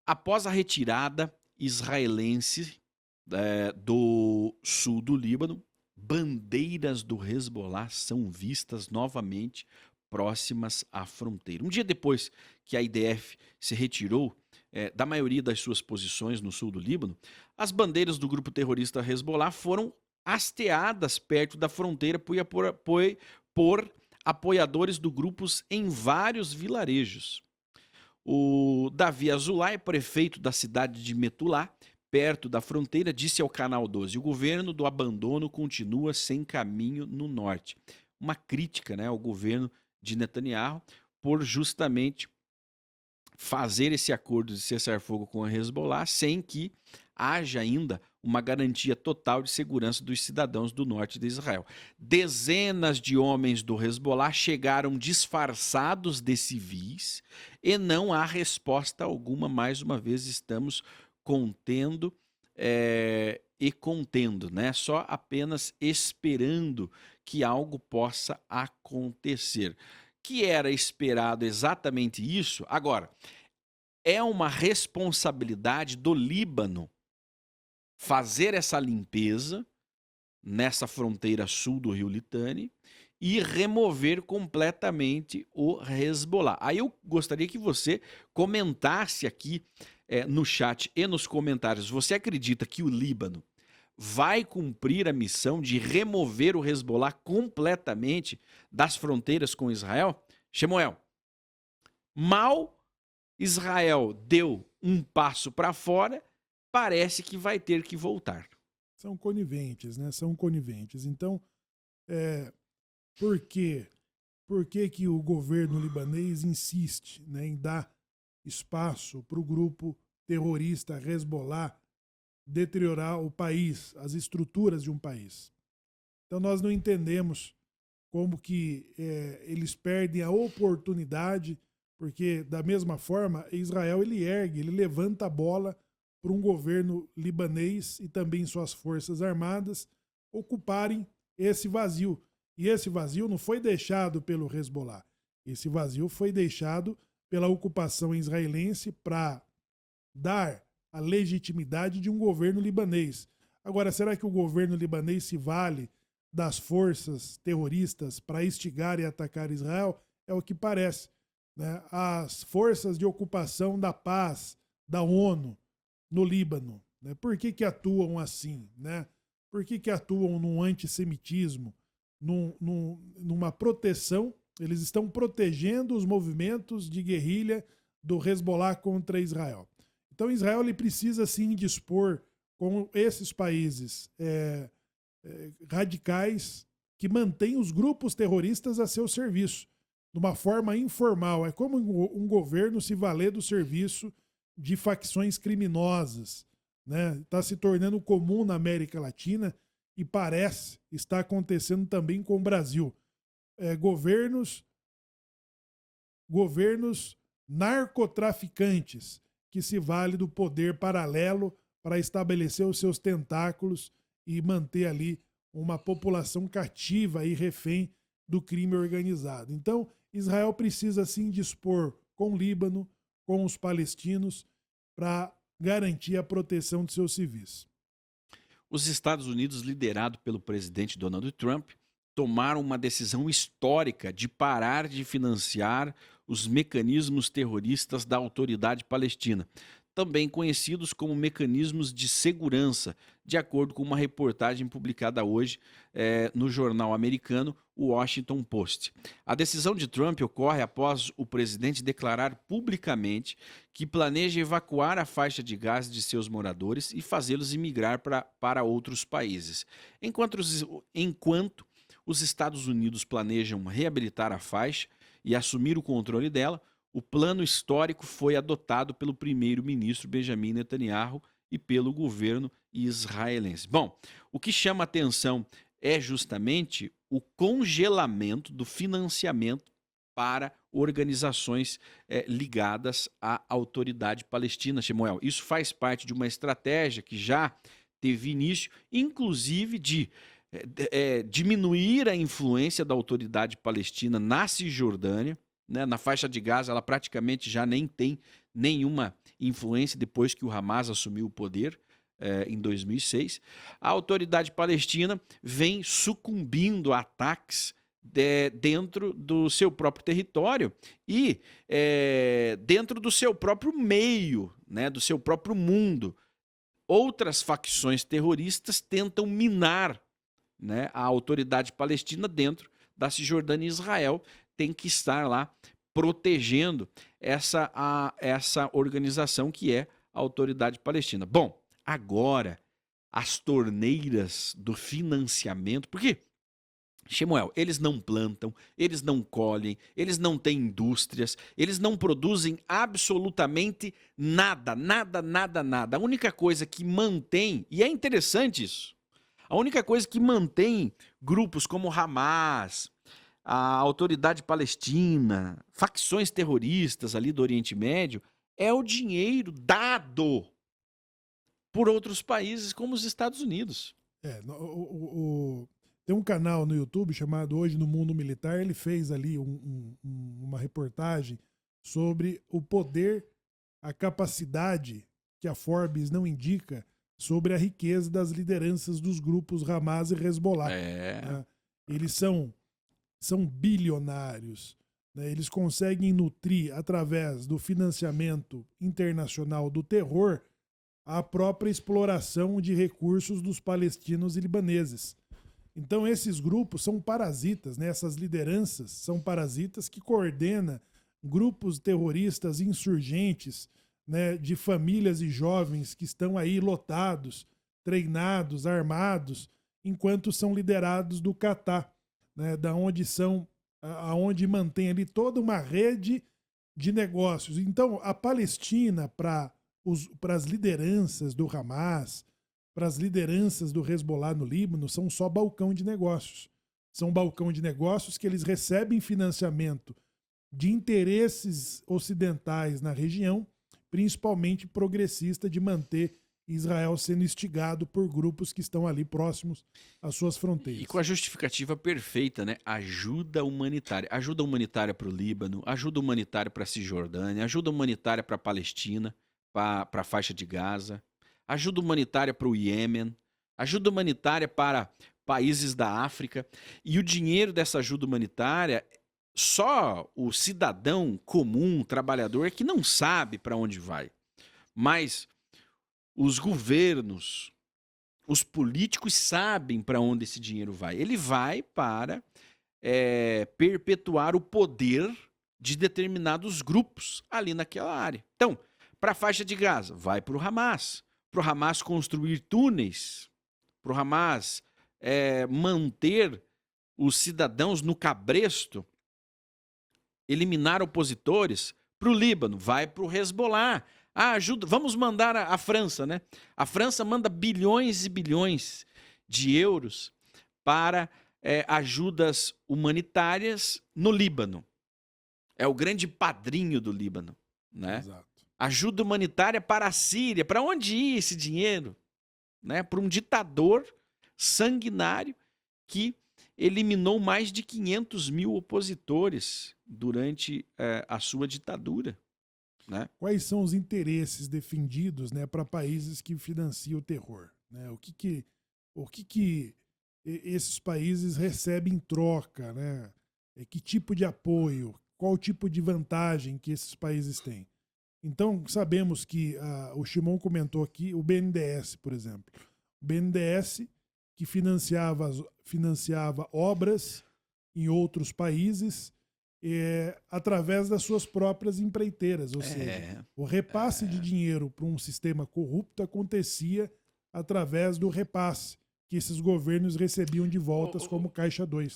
Após a retirada israelense do sul do Líbano, bandeiras do Hezbollah são vistas novamente próximas à fronteira. Um dia depois que a IDF se retirou da maioria das suas posições no sul do Líbano, as bandeiras do grupo terrorista Hezbollah foram hasteadas perto da fronteira por apoiadores do grupos em vários vilarejos. O Davi Azulay, prefeito da cidade de Metulá, perto da fronteira, disse ao Canal 12: o governo do abandono continua sem caminho no norte. Uma crítica, né, ao governo de Netanyahu por justamente fazer esse acordo de cessar-fogo com a Hezbollah sem que haja ainda uma garantia total de segurança dos cidadãos do norte de Israel. Dezenas de homens do Hezbollah chegaram disfarçados de civis e não há resposta alguma. Mais uma vez estamos contendo e contendo, né? Só apenas esperando que algo possa acontecer. Que era esperado exatamente isso. Agora, é uma responsabilidade do Líbano fazer essa limpeza nessa fronteira sul do rio Litani e remover completamente o Hezbollah. Aí eu gostaria que você comentasse aqui no chat e nos comentários. Você acredita que o Líbano vai cumprir a missão de remover o Hezbollah completamente das fronteiras com Israel? Shemuel, mal Israel deu um passo para fora, parece que vai ter que voltar. São coniventes, né? São coniventes. Então, por quê? Por que que o governo libanês insiste, né, em dar espaço para o grupo terrorista Hezbollah deteriorar o país, as estruturas de um país? Então nós não entendemos como que eles perdem a oportunidade, porque da mesma forma Israel ele levanta a bola para um governo libanês e também suas forças armadas ocuparem esse vazio. E esse vazio não foi deixado pelo Hezbollah. Esse vazio foi deixado pela ocupação israelense para dar a legitimidade de um governo libanês. Agora, será que o governo libanês se vale das forças terroristas para instigar e atacar Israel? É o que parece, né? As forças de ocupação da paz da ONU no Líbano, né? Por que que atuam assim, né? Por que que atuam num antissemitismo, numa proteção? Eles estão protegendo os movimentos de guerrilha do Hezbollah contra Israel. Então Israel ele precisa sim dispor com esses países radicais que mantêm os grupos terroristas a seu serviço, de uma forma informal. É como um governo se valer do serviço de facções criminosas, né? Está se tornando comum na América Latina e parece estar acontecendo também com o Brasil. Governos narcotraficantes que se vale do poder paralelo para estabelecer os seus tentáculos e manter ali uma população cativa e refém do crime organizado. Então, Israel precisa sim dispor com o Líbano, com os palestinos, para garantir a proteção de seus civis. Os Estados Unidos, liderado pelo presidente Donald Trump, tomaram uma decisão histórica de parar de financiar os mecanismos terroristas da Autoridade Palestina, também conhecidos como mecanismos de segurança, de acordo com uma reportagem publicada hoje no jornal americano Washington Post. A decisão de Trump ocorre após o presidente declarar publicamente que planeja evacuar a faixa de Gaza de seus moradores e fazê-los imigrar para outros países. Enquanto os Estados Unidos planejam reabilitar a faixa e assumir o controle dela, o plano histórico foi adotado pelo primeiro-ministro Benjamin Netanyahu e pelo governo israelense. Bom, o que chama atenção é justamente o congelamento do financiamento para organizações ligadas à Autoridade Palestina, Shemuel. Isso faz parte de uma estratégia que já teve início, inclusive de diminuir a influência da Autoridade Palestina na Cisjordânia, né? Na faixa de Gaza ela praticamente já nem tem nenhuma influência depois que o Hamas assumiu o poder em 2006. A autoridade palestina vem sucumbindo a ataques dentro do seu próprio território e dentro do seu próprio meio, né, do seu próprio mundo. Outras facções terroristas tentam minar, né, a autoridade palestina dentro da Cisjordânia, e Israel tem que estar lá protegendo essa organização que é a autoridade palestina. Bom, agora as torneiras do financiamento, porque, Shemuel, eles não plantam, eles não colhem, eles não têm indústrias, eles não produzem absolutamente nada, nada, nada, nada. A única coisa que mantém, e é interessante isso, a única coisa que mantém grupos como Hamas, a Autoridade Palestina, facções terroristas ali do Oriente Médio, é o dinheiro dado por outros países como os Estados Unidos. Tem um canal no YouTube chamado Hoje no Mundo Militar, ele fez ali uma reportagem sobre o poder, a capacidade que a Forbes não indica sobre a riqueza das lideranças dos grupos Hamas e Hezbollah. Né? Eles são bilionários. Né? Eles conseguem nutrir, através do financiamento internacional do terror, a própria exploração de recursos dos palestinos e libaneses. Então, esses grupos são parasitas, né? Essas lideranças são parasitas que coordenam grupos terroristas insurgentes, né? De famílias e jovens que estão aí lotados, treinados, armados, enquanto são liderados do Catar, né? Aonde mantém ali toda uma rede de negócios. Então, a Palestina, para as lideranças do Hamas, para as lideranças do Hezbollah no Líbano, são só balcão de negócios. São balcão de negócios que eles recebem financiamento de interesses ocidentais na região, principalmente progressista, de manter Israel sendo instigado por grupos que estão ali próximos às suas fronteiras. E com a justificativa perfeita, né? Ajuda humanitária. Ajuda humanitária para o Líbano, ajuda humanitária para a Cisjordânia, ajuda humanitária para a Palestina, para a faixa de Gaza, ajuda humanitária para o Iêmen, ajuda humanitária para países da África. E o dinheiro dessa ajuda humanitária, só o cidadão comum, trabalhador, que não sabe para onde vai. Mas os governos, os políticos sabem para onde esse dinheiro vai. Ele vai para perpetuar o poder de determinados grupos ali naquela área. Então, para a faixa de Gaza, vai para o Hamas. Para o Hamas construir túneis, para o Hamas manter os cidadãos no cabresto, eliminar opositores. Para o Líbano, vai para o Hezbollah. Ajuda, vamos mandar a França, né? A França manda bilhões e bilhões de euros para ajudas humanitárias no Líbano. É o grande padrinho do Líbano, né? Exato. Ajuda humanitária para a Síria. Para onde ia esse dinheiro? Né? Para um ditador sanguinário que eliminou mais de 500 mil opositores durante a sua ditadura. Né? Quais são os interesses defendidos, né, para países que financiam o terror? Né? O que esses países recebem em troca? Né? Que tipo de apoio? Qual tipo de vantagem que esses países têm? Então, sabemos que o Shimon comentou aqui o BNDES, por exemplo. O BNDES que financiava obras em outros países através das suas próprias empreiteiras. Ou seja, o repasse de dinheiro para um sistema corrupto acontecia através do repasse que esses governos recebiam de voltas como Caixa 2.